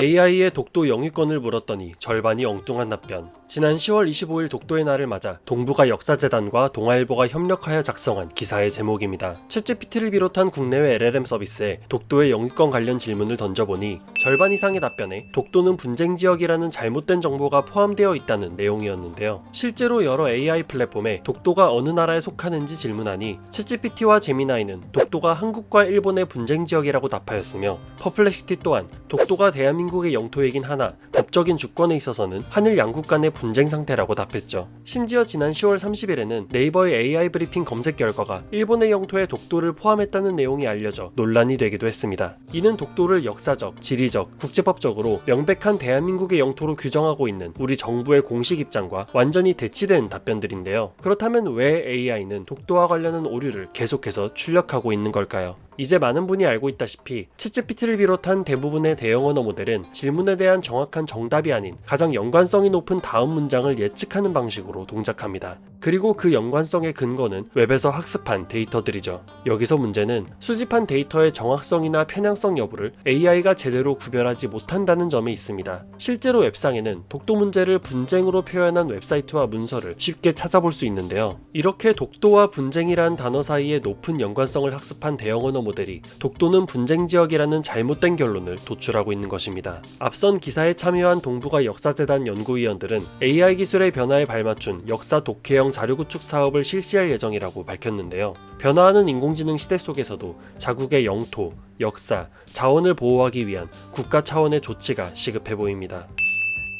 AI의 독도 영유권을 물었더니 절반이 엉뚱한 답변. 지난 10월 25일 독도의 날을 맞아 동북아 역사재단과 동아일보가 협력하여 작성한 기사의 제목입니다. 챗GPT를 비롯한 국내외 LLM 서비스에 독도의 영유권 관련 질문을 던져보니 절반 이상의 답변에 독도는 분쟁 지역이라는 잘못된 정보가 포함되어 있다는 내용이었는데요. 실제로 여러 AI 플랫폼에 독도가 어느 나라에 속하는지 질문하니 챗GPT와 제미나이는 독도가 한국과 일본의 분쟁 지역이라고 답하였으며, 퍼플렉시티 또한 독도가 대한민국의 영토이긴 하나 법적인 주권에 있어서는 한일 양국 간의 분쟁 상태라고 답했죠. 심지어 지난 10월 30일에는 네이버의 AI 브리핑 검색 결과가 일본의 영토에 독도를 포함했다는 내용이 알려져 논란이 되기도 했습니다. 이는 독도를 역사적, 지리적, 국제법적으로 명백한 대한민국의 영토로 규정하고 있는 우리 정부의 공식 입장과 완전히 대치된 답변들인데요. 그렇다면 왜 AI는 독도와 관련한 오류를 계속해서 출력하고 있는 걸까요? 이제 많은 분이 알고 있다시피 챗GPT를 비롯한 대부분의 대형 언어 모델은 질문에 대한 정확한 정답이 아닌 가장 연관성이 높은 다음 문장을 예측하는 방식으로 동작합니다. 그리고 그 연관성의 근거는 웹에서 학습한 데이터들이죠. 여기서 문제는 수집한 데이터의 정확성이나 편향성 여부를 AI가 제대로 구별하지 못한다는 점에 있습니다. 실제로 웹상에는 독도 문제를 분쟁으로 표현한 웹사이트와 문서를 쉽게 찾아볼 수 있는데요. 이렇게 독도와 분쟁이란 단어 사이에 높은 연관성을 학습한 대형 언어 모델이 독도는 분쟁 지역이라는 잘못된 결론을 도출하고 있는 것입니다. 앞선 기사에 참여한 동북아 역사재단 연구위원들은 AI 기술의 변화에 발맞춘 역사 독해형 자료구축 사업을 실시할 예정이라고 밝혔는데요. 변화하는 인공지능 시대 속에서도 자국의 영토, 역사, 자원을 보호하기 위한 국가 차원의 조치가 시급해 보입니다.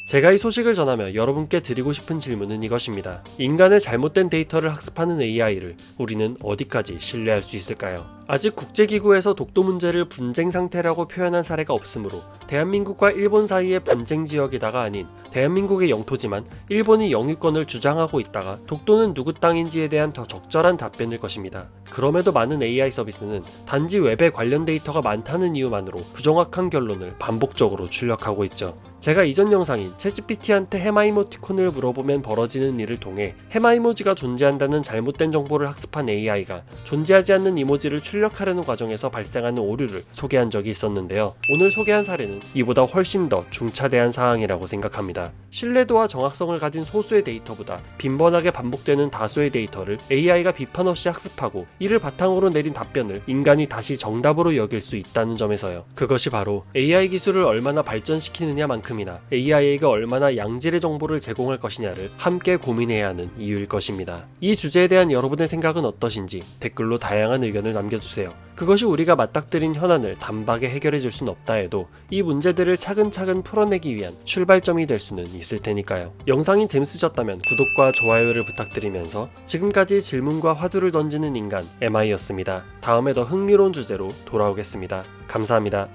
제가 이 소식을 전하며 여러분께 드리고 싶은 질문은 이것입니다. 인간의 잘못된 데이터를 학습하는 AI를 우리는 어디까지 신뢰할 수 있을까요? 아직 국제기구에서 독도 문제를 분쟁 상태라고 표현한 사례가 없으므로 대한민국과 일본 사이의 분쟁 지역이다가 아닌 대한민국의 영토지만 일본이 영유권을 주장하고 있다가 독도는 누구 땅인지에 대한 더 적절한 답변일 것입니다. 그럼에도 많은 AI 서비스는 단지 웹에 관련 데이터가 많다는 이유만으로 부정확한 결론을 반복적으로 출력하고 있죠. 제가 이전 영상인 챗GPT한테 해마 이모티콘을 물어보면 벌어지는 일을 통해 해마 이모지가 존재한다는 잘못된 정보를 학습한 AI가 존재하지 않는 이모지를 출력하려는 과정에서 발생하는 오류를 소개한 적이 있었는데요. 오늘 소개한 사례는 이보다 훨씬 더 중차대한 사항이라고 생각합니다. 신뢰도와 정확성을 가진 소수의 데이터보다 빈번하게 반복되는 다수의 데이터를 AI가 비판 없이 학습하고 이를 바탕으로 내린 답변을 인간이 다시 정답으로 여길 수 있다는 점에서요. 그것이 바로 AI 기술을 얼마나 발전시키느냐만큼이나 AI가 얼마나 양질의 정보를 제공할 것이냐를 함께 고민해야 하는 이유일 것입니다. 이 주제에 대한 여러분의 생각은 어떠신지 댓글로 다양한 의견을 남겨주세요. 그것이 우리가 맞닥뜨린 현안을 단박에 해결해 줄 순 없다 해도 이 문제들을 차근차근 풀어내기 위한 출발점이 될 수는 있을 테니까요. 영상이 재밌으셨다면 구독과 좋아요를 부탁드리면서 지금까지 질문과 화두를 던지는 인간 MI였습니다. 다음에 더 흥미로운 주제로 돌아오겠습니다. 감사합니다.